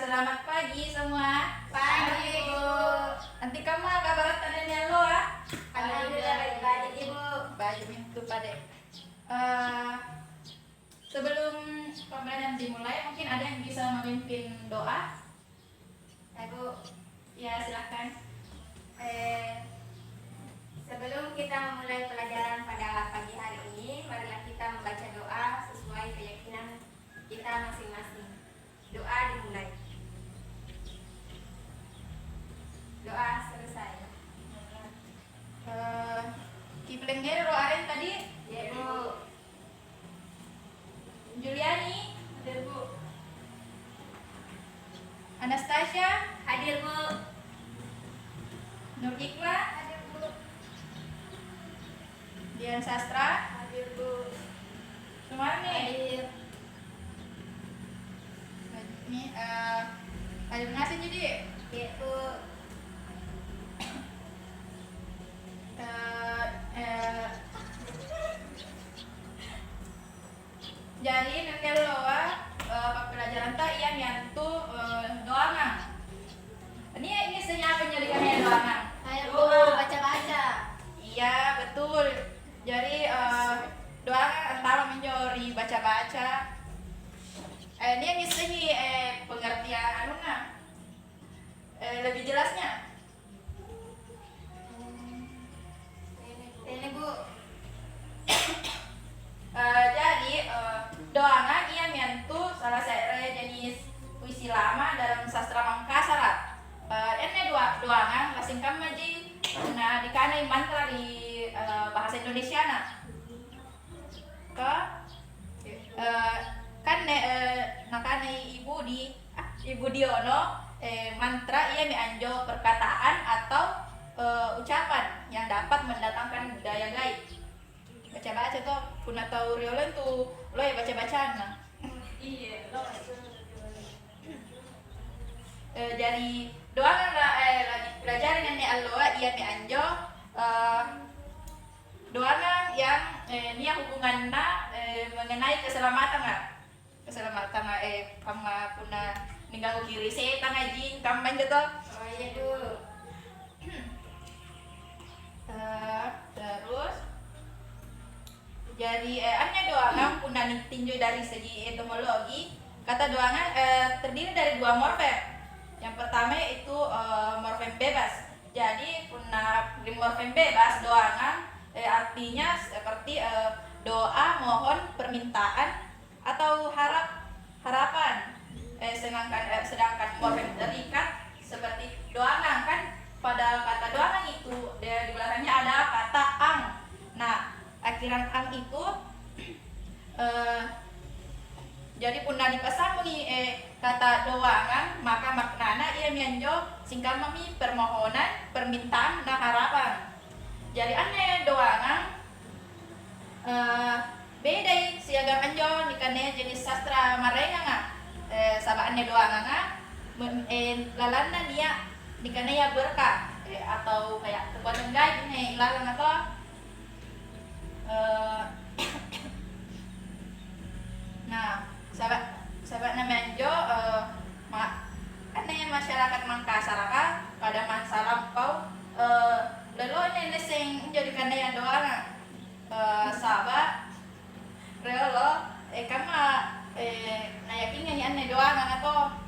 Selamat pagi semua. Pagi, Bu. Nanti kamu kabar tanya lo ah? Alhamdulillah baik-baik, Ibu. Baik itu pada. Sebelum pembelajaran dimulai, mungkin ada yang bisa memimpin doa? Ibu, Ya silahkan. sebelum kita memulai pelajaran pada pagi hari ini, marilah kita membaca doa sesuai keyakinan kita masing-masing. Doa dimulai. Doa selesai. Kiplengger roain tadi. Ya, Bu. Juliani, Hadir, Bu. Anastasia, Hadir, Bu. Nur Iqla, Hadir, Bu. Dian Sastra, Hadir, Bu. Sumarni. Hadir. Ini ada ngasih jadi. Ya, Bu. Jadi nanti loa pelajaran tak yang nyantu doangan. Ini senyap penyelidikannya doangan. Ayo, Bu, baca-baca. Iya betul. Jadi doangan antara menjori baca-baca. Ini yang isinya pengertian anunya. Lebih jelasnya. Ini, Bu. Jadi doangan ia menyentuh salah satu jenis puisi lama dalam sastra Mangkasarat. Ini doangan lasingkan maji nah dikanai mantra di bahasa Indonesia nah. Kan nakanai Ibu Diono mantra ia mianjo perkataan atau ucapan yang dapat mendatangkan daya gaib. Baca-baca tuh puna tahu riolen tuh lo ya baca-bacaan nah. Iya, lo. Jadi doangan lagi pelajaran nenek alloa ia mi anjo doangan yang nia hubunganna mengenai keselamatan keselamatan pama puna ninggal kiri setan jin kamban gitu. Oh iya, Bu. Terus jadi hanya doangan puna tinjau dari segi etimologi. Kata doangan terdiri dari dua morfem. Yang pertama itu morfem bebas. Jadi puna di morfem bebas doangan artinya seperti doa, mohon, permintaan atau harapan. Sedangkan morfem terikat seperti doangan kan pada kata doangan itu di belakangnya ada kata ang. Nah, akhiran ang itu jadi puna dipasanguni kata doangan maka maknana ia menjo singkat mami permohonan, permintaan, dan harapan. Jadi aneh doangan beda siaga anjo nikane jenis sastra marenga sabak aneh doangan lalana dia nikane ya berkah atau kayak kekuatan gaib nih ilalang atau nah sahabat menjo aneh masyarakat Mangkasar pada masa lampau lelo ini sing menjadikan yang doa sahabat reolo kama nayakin ini aneh doa atau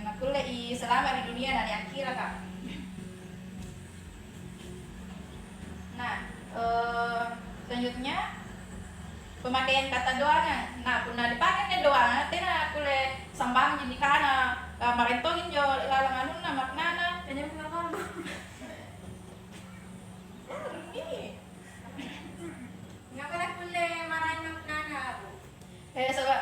nakule selamat di dunia dan di akhirat kak. Nah selanjutnya pemakaian kata doangan. Nah, puna dipakai doangan, tina kule sambang jadi kana marentongin jo lalang anuna maknana. Kayaknya pengalaman. Ini. Ngapa kulle marahin nana, Bu? Sebab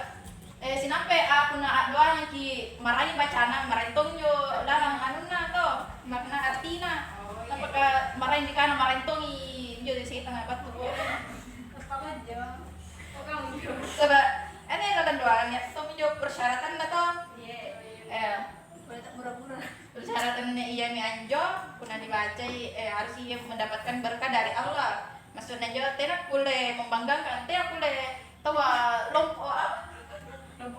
sinampe puna doanya ki marahin bacana marentong jo lalang anuna to makna artina. Oh iya. Apakah marahin di kana marentongi jo di sekitar apa tuh? Apa aja? Oh, kamu Jo. Sebab ini dalam doanya to menjawab persyaratan na to. Iya. Boleh tak pura-pura. Persyaratannya ia mi anjo puna dibaca harus ia mendapatkan berkah dari Allah. Maksudnya jo tidak boleh membanggakan, tidak boleh tawa lompo apa?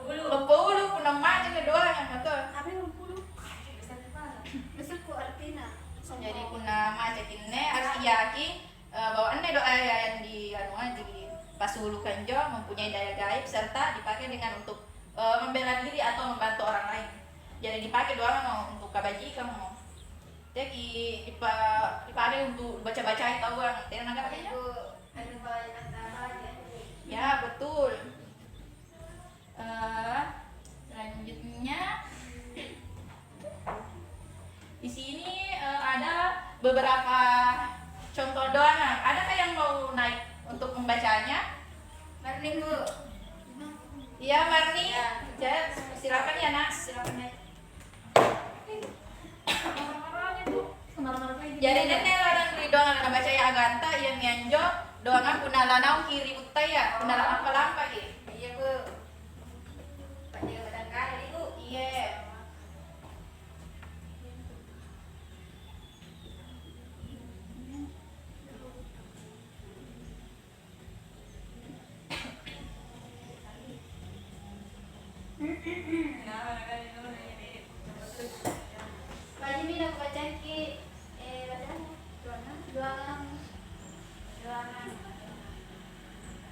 Lompo ulu punang macam na doangan atau. Apa yang puluh? Besok ku artinya. Jadi kuna macam ini harus yaki bahwa anda doa yang di pasulukan jo mempunyai daya gaib serta dipakai dengan untuk membela diri atau membantu orang lain. Jadi dipakai doa untuk kebajikan mau. Jadi dipakai untuk baca-baca itu uang. Tidak nak pakainya? Ya betul. Selanjutnya di sini ada beberapa contoh doa. Adakah yang mau naik untuk membacanya? Marni Bu. Iya Marni. Ya. Silakan ya Nak. Silakan naik. Jadi nenek orang di doa nak baca ya aganta yang nyanjo doa puna lanau kiri utaya puna lampa lampa gitu. Iya Bu. Pak Jaga Badan Kali Bu. Iya. Bagi mina ku bacaan ki bacaan doangan.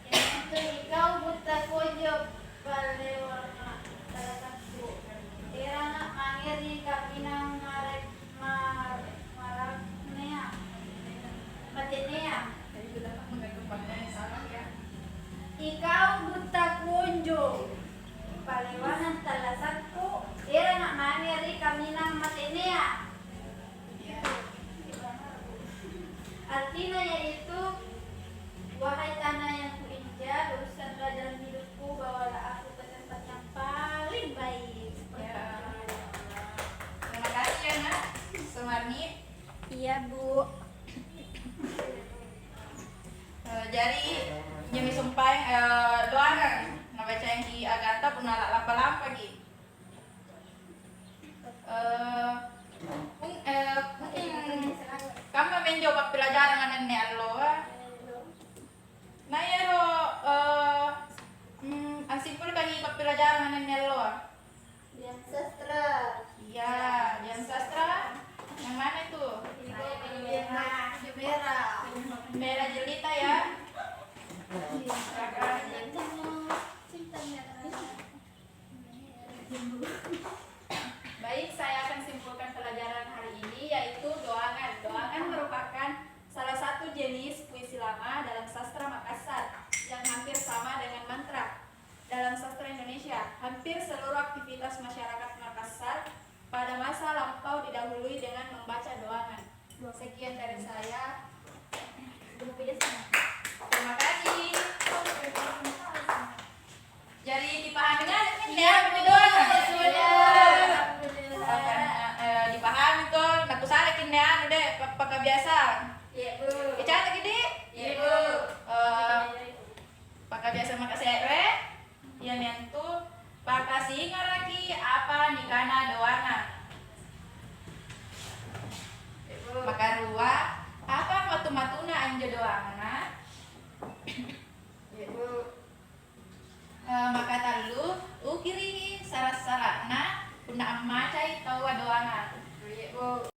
Yang itu ikaw buta kojo palewarna talatakku. Irana mangiri kapinang maragnia. Matinea. Ikaw buta kojo palewarna talatakku. Irana mangiri kapinang matinea. Artinya yaitu, wahai tanah yang kuinjak, luruskanlah dalam hidupku, bawalah aku ke tempat yang paling baik. Ya. Terima kasih ya Nak. Sumarni. Iya Bu. Jadi nyemi sumpah doa nah baca yang di aganta pun nalak lampa-lampa gitu. Mungkin kamu mencoba pelajaran dengan nenek allo. Nah ya ro asimpul kan ikut pelajaran dengan nenek allo. Yang sastra. Iya, yang sastra. Yang mana itu? Merah. Merah jelita ya. Baik, saya akan simpulkan pelajaran hari ini yaitu doangan. Doangan merupakan salah satu jenis puisi lama dalam sastra Makassar yang hampir sama dengan mantra. Dalam sastra Indonesia, hampir seluruh aktivitas masyarakat Makassar pada masa lampau didahului dengan membaca doangan. Sekian dari saya. Terima kasih. Jadi dipahami kan ya doangan. Dipahami tuh, nak kusalakin ya, udah pakai biasa. Iya Bu. Bicara gede. Iya Bu. Pakai biasa makasih ewe. Yang nentu pakai singa lagi apa nikana doangan. Maka rua apa matu-matuna anjo doangan. Iya Bu. Maka talu ukiri saras-sarana puna amacai tawa doangan. Iya Bu.